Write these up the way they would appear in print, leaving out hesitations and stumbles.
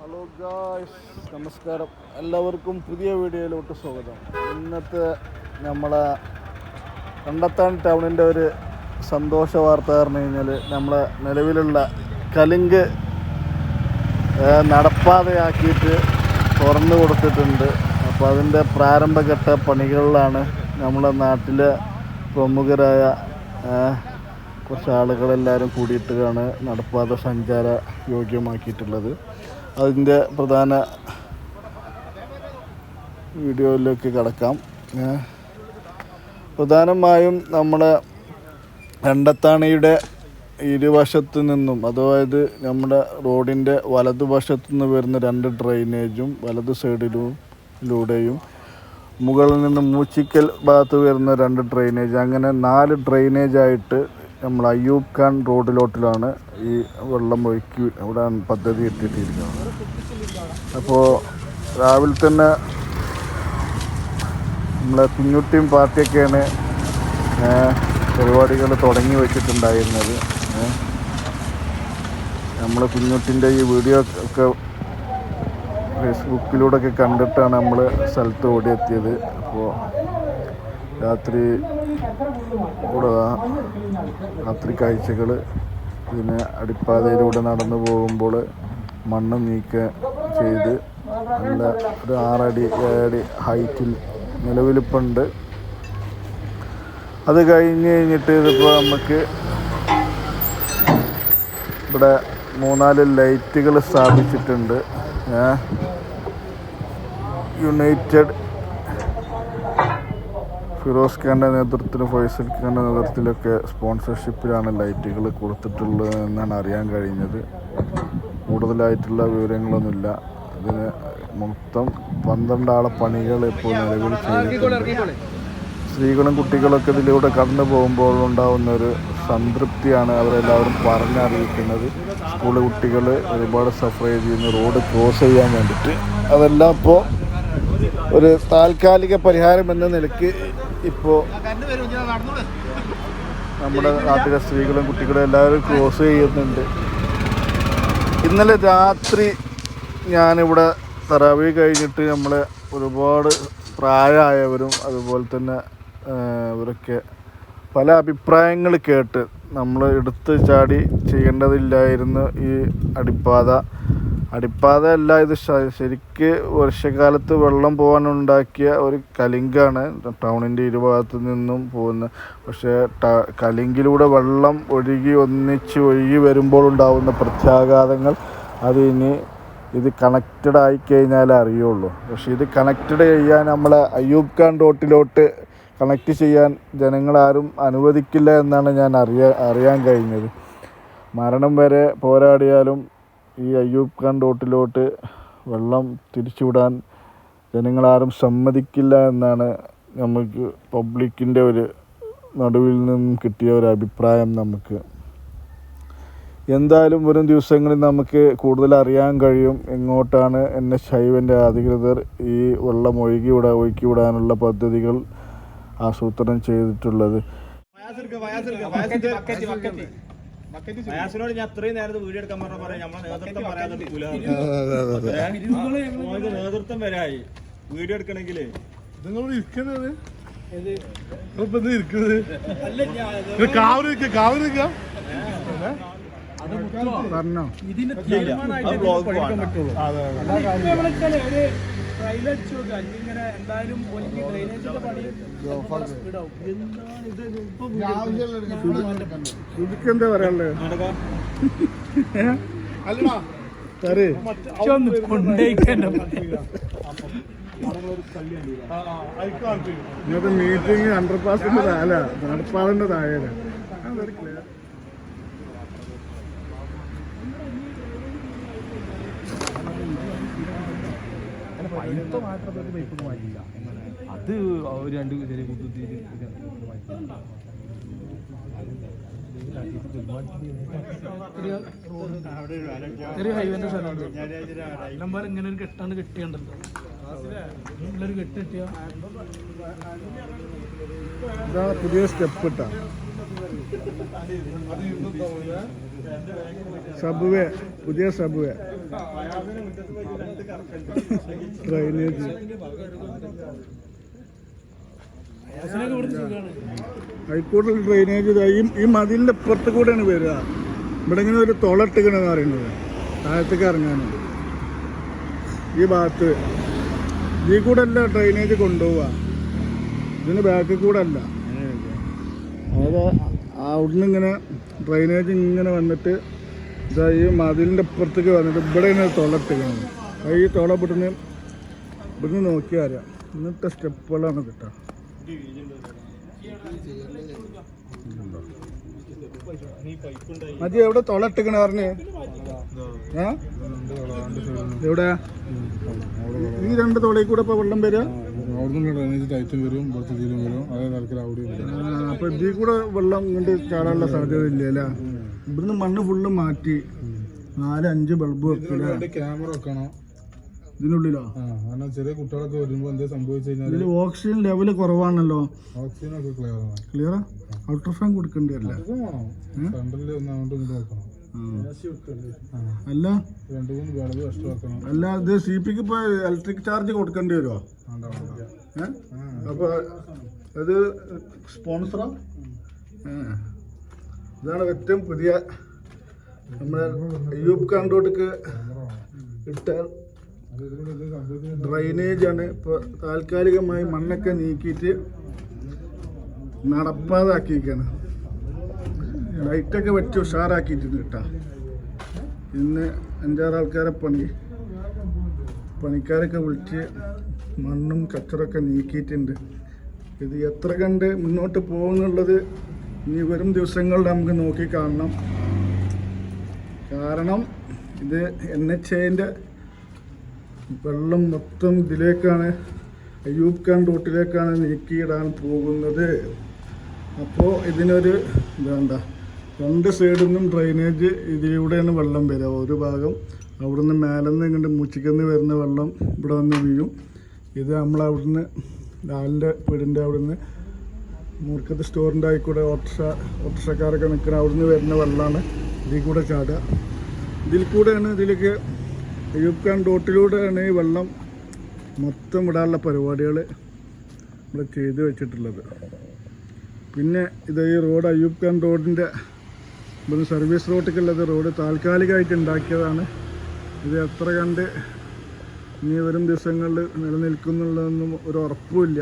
Hello guys, നമസ്കാരം. എല്ലാവർക്കും പുതിയ വീഡിയോയിലോട്ട് സ്വാഗതം. ഇന്നത്തെ നമ്മളെ കണ്ടത്താൻ ടൗണിൻ്റെ ഒരു സന്തോഷ വാർത്ത പറഞ്ഞു കഴിഞ്ഞാൽ നമ്മളെ നിലവിലുള്ള കലിങ്ക് നടപ്പാതയാക്കിയിട്ട് തുറന്നു കൊടുത്തിട്ടുണ്ട്. അപ്പോൾ അതിൻ്റെ പ്രാരംഭഘട്ട പണികളിലാണ് നമ്മുടെ നാട്ടിലെ പ്രമുഖരായ കുറച്ച് ആളുകളെല്ലാവരും കൂടിയിട്ടാണ് നടപ്പാത സഞ്ചാര യോഗ്യമാക്കിയിട്ടുള്ളത്. അതിൻ്റെ പ്രധാന വീഡിയോയിലേക്ക് കടക്കാം. പ്രധാനമായും നമ്മുടെ കണ്ടത്താണിയുടെ ഇരുവശത്തു നിന്നും, നമ്മുടെ റോഡിൻ്റെ വലതുവശത്തു നിന്ന് വരുന്ന 2 ഡ്രെയിനേജും വലത് സൈഡിലൂടെയും മുകളിൽ നിന്ന് മൂച്ചിക്കൽ ഭാഗത്ത് വരുന്ന 2 ഡ്രെയിനേജ്, അങ്ങനെ 4 ഡ്രെയിനേജായിട്ട് നമ്മൾ അയ്യൂബ് ഖാൻ റോഡിലോട്ടിലാണ് ഈ വെള്ളം ഒഴുക്കി ഇവിടെ പദ്ധതി ഇട്ടിട്ടിരിക്കുന്നത്. അപ്പോൾ രാവിലെ തന്നെ നമ്മളെ കുഞ്ഞുട്ടിയും പാർട്ടിയൊക്കെയാണ് പരിപാടികൾ തുടങ്ങി വെച്ചിട്ടുണ്ടായിരുന്നത്. നമ്മൾ കുഞ്ഞുട്ടിൻ്റെ ഈ വീഡിയോ ഒക്കെ ഫേസ്ബുക്കിലൂടെയൊക്കെ കണ്ടിട്ടാണ് നമ്മൾ സ്ഥലത്ത് ഓടിയെത്തിയത്. അപ്പോൾ രാത്രി കാഴ്ചകൾ, പിന്നെ അടിപ്പാതയിലൂടെ നടന്നു പോകുമ്പോൾ മണ്ണ് നീക്കം ചെയ്ത് നല്ല ഒരു 6 അടി 7 അടി ഹൈറ്റിൽ നിലവിലിപ്പുണ്ട്. അത് കഴിഞ്ഞിട്ട് ഇതിപ്പോൾ നമുക്ക് ഇവിടെ 3-4 ലൈറ്റുകൾ സ്ഥാപിച്ചിട്ടുണ്ട്. യുണൈറ്റഡ് ഫിറോസ് ഖാൻ്റെ നേതൃത്വത്തിലും ഫൈസൽ ഖാൻ്റെ നേതൃത്വത്തിലൊക്കെ സ്പോൺസർഷിപ്പിലാണ് ലൈറ്റുകൾ കൊടുത്തിട്ടുള്ളത് എന്നാണ് അറിയാൻ കഴിഞ്ഞത്. കൂടുതലായിട്ടുള്ള വിവരങ്ങളൊന്നുമില്ല. ഇതിന് മൊത്തം 12 പണികൾ ഇപ്പോൾ നിലവിൽ ചെയ്തിട്ടുണ്ട്. സ്ത്രീകളും കുട്ടികളൊക്കെ ഇതിലൂടെ കടന്നു പോകുമ്പോൾ ഉണ്ടാകുന്നൊരു സംതൃപ്തിയാണ് അവരെല്ലാവരും പറഞ്ഞറിയിക്കുന്നത്. സ്കൂൾ കുട്ടികൾ ഒരുപാട് സഫർ ചെയ്യുന്നു റോഡ് ക്രോസ് ചെയ്യാൻ വേണ്ടിയിട്ട്. അതെല്ലാം ഇപ്പോൾ ഒരു താൽക്കാലിക പരിഹാരം എന്ന നിലയ്ക്ക് ഇപ്പോൾ നമ്മുടെ നാട്ടിലെ സ്ത്രീകളും കുട്ടികളും എല്ലാവരും ക്രോസ് ചെയ്യുന്നുണ്ട്. ഇന്നലെ രാത്രി ഞാനിവിടെ തറാവീഹ് കഴിഞ്ഞിട്ട് നമ്മളെ ഒരുപാട് പ്രായമായവരും അതുപോലെ തന്നെ ഇവരൊക്കെ പല അഭിപ്രായങ്ങൾ കേട്ട് നമ്മൾ എടുത്ത് ചാടി ചെയ്യേണ്ടതില്ലായിരുന്നു ഈ അടിപ്പാത അല്ല, ഇത് ശരിക്ക് വർഷക്കാലത്ത് വെള്ളം പോകാനുണ്ടാക്കിയ ഒരു കലിങ്കാണ് ടൗണിൻ്റെ ഇരുഭാഗത്തു നിന്നും പോകുന്നത്. പക്ഷേ കലിങ്കിലൂടെ വെള്ളം ഒഴുകി വരുമ്പോൾ ഉണ്ടാകുന്ന പ്രത്യാഘാതങ്ങൾ ഇത് കണക്റ്റഡ് ആയിക്കഴിഞ്ഞാലേ അറിയുള്ളൂ. പക്ഷേ ഇത് കണക്റ്റഡ് ചെയ്യാൻ നമ്മളെ അയ്യൂബ് ഖാൻ റോട്ടിലോട്ട് കണക്റ്റ് ചെയ്യാൻ ജനങ്ങളാരും അനുവദിക്കില്ല എന്നാണ് ഞാൻ അറിയാൻ കഴിഞ്ഞത്. മരണം വരെ പോരാടിയാലും ഈ അയ്യൂബ് ഖാൻ റോട്ടിലോട്ട് വെള്ളം തിരിച്ചുവിടാൻ ജനങ്ങളാരും സമ്മതിക്കില്ല എന്നാണ് നമുക്ക് പബ്ലിക്കിൻ്റെ ഒരു നടുവിൽ നിന്നും കിട്ടിയ ഒരു അഭിപ്രായം. നമുക്ക് എന്തായാലും വരും ദിവസങ്ങളിൽ നമുക്ക് കൂടുതൽ അറിയാൻ കഴിയും എങ്ങോട്ടാണ് NH ഹൈവേൻ്റെ അധികൃതർ ഈ വെള്ളം ഒഴുക്കി വിടാനുള്ള പദ്ധതികൾ ആസൂത്രണം ചെയ്തിട്ടുള്ളത്. ഞാൻ അത്രയും നേരത്തെ വീഡിയോ എടുക്കാൻ പറയാം. നമ്മളെ നേതൃത്വം പറയാതെ നേതൃത്വം വരായി വീഡിയോ എടുക്കണമെങ്കിൽ എന്താ പറയാനുള്ളത്? ഇന്നത്തെ മീറ്റിംഗ് 100% അല്ല, നടപ്പാതിൻ്റെ താഴെ. അത് 2 ചെറിയ കുത്തി ചെറിയ ഹൈവേന്റെ സ്ഥലമുണ്ട്. നമ്പർ ഇങ്ങനെ ഒരു കെട്ടാണ്ട് കെട്ടിയുണ്ടല്ലോ, ഒരു കെട്ട് കെട്ടിയ പുതിയ സ്റ്റെപ്പ് ഇട്ടാ സബ്വേ, പുതിയ സബ്വേ. ഡ്രൈനേജ് ഹൈക്കോടതി ഡ്രൈനേജ് ഈ മതിലിൻ്റെ ഇപ്പുറത്ത് കൂടെയാണ് വരിക. ഇവിടെ ഇങ്ങനെ ഒരു തുളട്ടിക്കണെന്ന് പറയുന്നത് താഴത്തേക്ക് ഇറങ്ങാനും. ഈ ഭാഗത്ത് ഈ കൂടെ അല്ല ഡ്രൈനേജ് കൊണ്ടുപോവുക, ഇതിന് ബാക്കിൽ കൂടെ അല്ല. അതായത് അവിടുന്ന് ഇങ്ങനെ ഡ്രൈനേജ് ഇങ്ങനെ വന്നിട്ട് ഇതാ ഈ മതിലിൻ്റെ ഇപ്പുറത്തേക്ക് വന്നിട്ട് ഇവിടെ ഇങ്ങനെ തുളട്ടിക്കണത്. ഈ തുള ഇവിടുന്ന് നോക്കിയാൽ അറിയാം. ഇന്നത്തെ സ്റ്റെപ്പുകളാണ് കിട്ടുക. മതി എവിടെ തുളട്ടിക്കണ പറഞ്ഞേ? എവിടെ ഈ രണ്ട് തുളയിൽ കൂടെ ഇപ്പൊ വെള്ളം വരിക? അപ്പൊ ഇതിൽ കൂടെ വെള്ളം കൊണ്ട് ചാടാനുള്ള സാധ്യത ഇല്ല അല്ലേ? ഇവിടുന്ന് മണ്ണ് ഫുള്ള് മാറ്റി 4-5 ബൾബ് വെക്കല. ക്യാമറ വെക്കണം ഇതിനുള്ളിലോ? ചെറിയ കുട്ടികളൊക്കെ വരുമ്പോ എന്താ സംഭവിച്ചു കഴിഞ്ഞാൽ ഇതിൽ ഓക്സിജൻ ലെവല് കുറവാണല്ലോ. ഓക്സിജൻ ഒക്കെ ക്ലിയറാ? അൾട്രാഫാൻ കൊടുക്കേണ്ടി വരില്ല. അല്ല അല്ല ഇത് CPക്ക് ഇപ്പൊ ഇലക്ട്രിക് ചാർജ് കൊടുക്കേണ്ടി വരുമോ? അപ്പൊ അത് സ്പോൺസറാ? ഇതാണ് ഏറ്റവും പുതിയ നമ്മുടെ അയ്യൂബ് ഖാൻ റോഡിക്ക് ഇട്ട ഡ്രൈനേജ് ആണ്. ഇപ്പോൾ താൽക്കാലികമായി മണ്ണൊക്കെ നീക്കിയിട്ട് നടപ്പാതാക്കിയിരിക്കുകയാണ്. ലൈറ്റൊക്കെ വെച്ച് ഉഷാറാക്കിയിട്ടുണ്ട് കേട്ടോ. ഇന്ന് 5-6 ആൾക്കാരെ പണിക്കാരൊക്കെ വിളിച്ച് മണ്ണും കച്ചറൊക്കെ നീക്കിയിട്ടുണ്ട്. ഇത് എത്ര കണ്ട് മുന്നോട്ട് പോകുന്നുള്ളത് ഇനി വരും ദിവസങ്ങളിൽ നമുക്ക് നോക്കി കാണണം. കാരണം ഇത് NHAൻ്റെ വെള്ളം മൊത്തം ഇതിലേക്കാണ്, അയ്യൂബ് ഖാൻ റൂട്ടിലേക്കാണ് നീക്കിയിടാൻ പോകുന്നത്. അപ്പോൾ ഇതിനൊരു വേണ്ട, 2 സൈഡിൽ നിന്നും ഡ്രൈനേജ് ഇതിലൂടെയാണ് വെള്ളം വരിക. ഒരു ഭാഗം അവിടുന്ന് മേലെന്ന് ഇങ്ങോട്ട് മുച്ചിക്കന്ന് വരുന്ന വെള്ളം ഇവിടെ വന്ന് വീഴും. ഇത് നമ്മളവിടുന്ന് ലാലിൻ്റെ വീടിൻ്റെ അവിടുന്ന് മൂർക്കത്ത് സ്റ്റോറിൻ്റെ ആയിക്കൂടെ ഓട്ടോറിക്ഷക്കാരൊക്കെ നിൽക്കുന്ന അവിടുന്ന് വരുന്ന വെള്ളമാണ് ഇതിൽ കൂടെ ചാടുക. ഇതിൽ കൂടെയാണ് ഇതിലേക്ക് അയ്യൂബ് ഖാൻ റോട്ടിലൂടെയാണ് ഈ വെള്ളം മൊത്തം വിടാനുള്ള പരിപാടികൾ നമ്മൾ ചെയ്തു വെച്ചിട്ടുള്ളത്. പിന്നെ ഇത് ഈ റോഡ് അയ്യൂബ് ഖാൻ റോഡിൻ്റെ ഇവിടുന്ന് സർവീസ് റോട്ടിലേക്കുള്ളത് റോഡ് താൽക്കാലികമായിട്ട് ഉണ്ടാക്കിയതാണ്. ഇത് എത്ര കണ്ട് ഇനി വരും ദിവസങ്ങളിൽ നിലനിൽക്കുന്നുള്ളതൊന്നും ഒരു ഉറപ്പുമില്ല.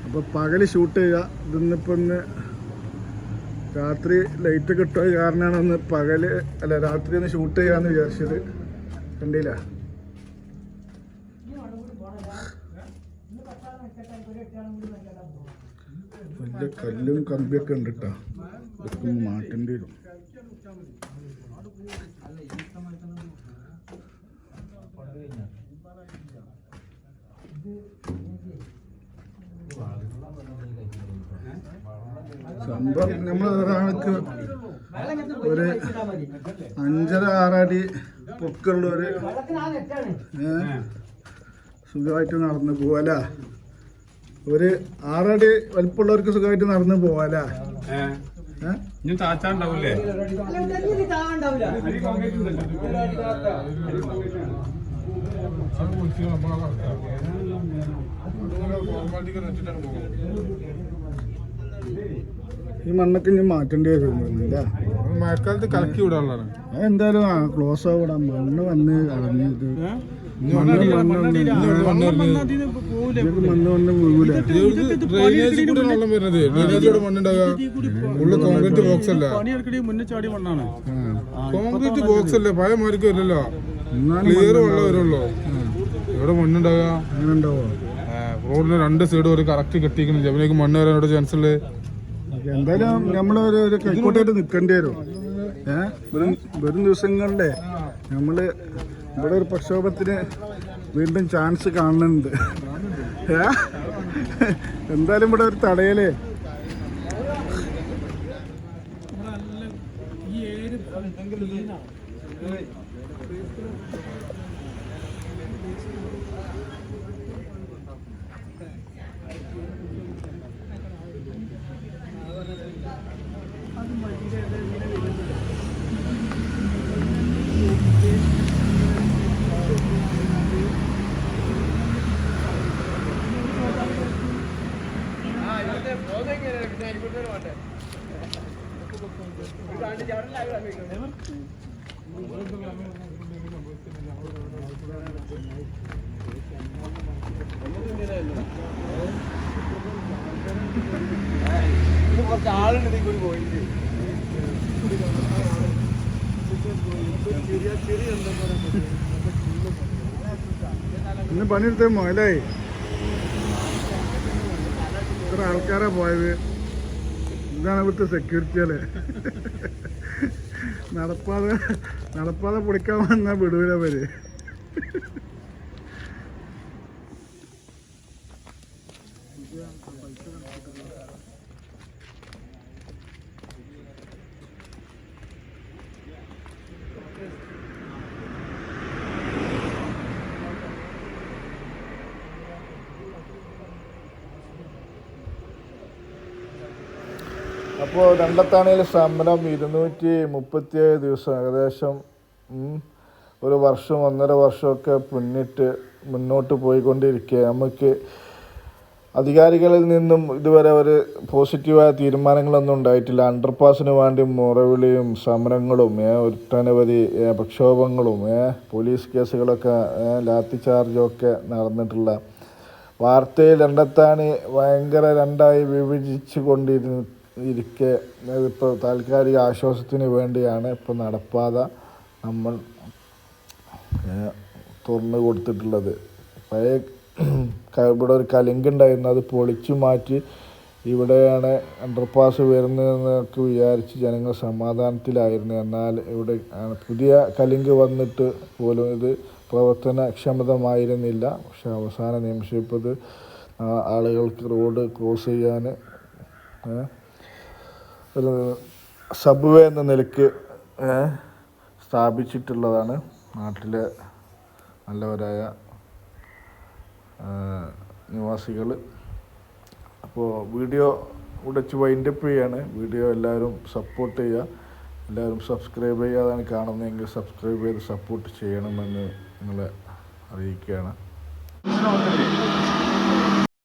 അപ്പോൾ പകൽ ഷൂട്ട് ചെയ്യുക. ഇതിന്നിപ്പോൾ ഇന്ന് രാത്രി ലൈറ്റ് കിട്ടുക കാരണമാണ് ഒന്ന് രാത്രി ഒന്ന് ഷൂട്ട് ചെയ്യാമെന്ന് വിചാരിച്ചത്. കണ്ടില്ല? വലിയ കല്ലും കമ്പിയൊക്കെ ഉണ്ട് കേട്ടോ. ഇതൊക്കെ മാറ്റേണ്ടി വരും. സംഭവം നമ്മളൊരാൾക്ക് ഒരു 5-6 അടി പൊക്കുള്ളവര് സുഖമായിട്ട് നടന്നു പോവാല. ഒരു 6 അടി വലിപ്പമുള്ളവർക്ക് സുഖമായിട്ട് നടന്നു പോവാല. താച്ചാണ്ടാവൂലേ? ഈ മണ്ണൊക്കെ ഇനി മാറ്റേണ്ടി വരുന്നില്ല. മഴക്കാലത്ത് കലക്കി വിടാനുള്ളതാണ്. അതെന്തായാലും ക്ലോസ് ആവിടാം. മണ്ണ് വന്ന് കളഞ്ഞത് മണ്ണ് വീഴൂല. ഡ്രൈനേജ് കൂടെ വെള്ളം വരുന്നത്. ഡ്രൈനേജിലൂടെ മണ്ണുണ്ടാകുക. ഉള്ള കോൺക്രീറ്റ് ബോക്സ് അല്ല, കോൺക്രീറ്റ് ബോക്സ് അല്ലേ, പഴയ മാർക്ക് വരില്ലല്ലോ. ക്ലിയർ വെള്ളം വരുള്ളൂ. എവിടെ മണ്ണുണ്ടാകുക? അങ്ങനെ ഉണ്ടാവോ? റോഡിന് 2 സൈഡും ഒരു കറക്റ്റ് കെട്ടിക്കണം. ജമിലേക്ക് മണ്ണ് വരാനോട് ചാൻസ് ഉള്ളത്. എന്തായാലും നമ്മളൊരു കൈക്കോട്ടായിട്ട് നിൽക്കേണ്ടി വരും. വരും ദിവസങ്ങളിലെ നമ്മള് ഇവിടെ ഒരു പ്രക്ഷോഭത്തിന് വീണ്ടും ചാൻസ് കാണുന്നുണ്ട്. എന്തായാലും ഇവിടെ ഒരു തടയലേ. കുറച്ച് ആളുണ്ട് ഇതിൽ കൂടി പോയിട്ട് ഇന്ന് പണിയെടുത്ത മുതലായി ഇത്ര ആൾക്കാരാ പോയത്. ഇതാണ് ഇവിടുത്തെ സെക്യൂരിറ്റി അല്ലേ. നടപ്പാതെ പൊളിക്കാൻ വന്നാൽ വിടൂല പേര്. അപ്പോൾ രണ്ടത്താണിയിൽ സമരം 237 ദിവസം, ഏകദേശം ഒരു വർഷം 1.5 വർഷമൊക്കെ മുന്നോട്ട് പോയിക്കൊണ്ടിരിക്കുക. നമുക്ക് അധികാരികളിൽ നിന്നും ഇതുവരെ ഒരു പോസിറ്റീവായ തീരുമാനങ്ങളൊന്നും ഉണ്ടായിട്ടില്ല. അണ്ടർപാസിന് വേണ്ടി മുറവിളിയും സമരങ്ങളും ഒട്ടനവധി പ്രക്ഷോഭങ്ങളും പോലീസ് കേസുകളൊക്കെ ലാത്തി ചാർജൊക്കെ നടന്നിട്ടുള്ള വാർത്തയിൽ രണ്ടത്താണി ഭയങ്കര രണ്ടായി വിഭജിച്ചു കൊണ്ടിരിക്കെ ഇപ്പോൾ താൽക്കാലിക ആശ്വാസത്തിന് വേണ്ടിയാണ് ഇപ്പോൾ നടപ്പാത നമ്മൾ തുറന്നു കൊടുത്തിട്ടുള്ളത്. പഴയ ഇവിടെ ഒരു കലുങ്കുണ്ടായിരുന്നു, അത് പൊളിച്ചു മാറ്റി ഇവിടെയാണ് അണ്ടർപാസ് വരുന്നതെന്നൊക്കെ വിചാരിച്ച് ജനങ്ങൾ സമാധാനത്തിലായിരുന്നു. എന്നാൽ ഇവിടെ പുതിയ കലുങ്ക് വന്നിട്ട് പോലും ഇത് പ്രവർത്തനക്ഷമതമായിരുന്നില്ല. പക്ഷെ അവസാന നിമിഷം ഇപ്പോൾ ഇത് ആളുകൾക്ക് റോഡ് ക്രോസ് ചെയ്യാൻ ഒരു സബ്വേ എന്ന നിലയ്ക്ക് സ്ഥാപിച്ചിട്ടുള്ളതാണ് നാട്ടിലെ നല്ലവരായ നിവാസികൾ. അപ്പോൾ വീഡിയോ ഇവിടെ വൈൻഡപ്പ് ചെയ്യാണ്. വീഡിയോ എല്ലാവരും സപ്പോർട്ട് ചെയ്യുക. എല്ലാവരും സബ്സ്ക്രൈബ് ചെയ്യാതാണ് കാണുന്നതെങ്കിൽ സബ്സ്ക്രൈബ് ചെയ്ത് സപ്പോർട്ട് ചെയ്യണമെന്ന് നിങ്ങളെ അറിയിക്കുകയാണ്.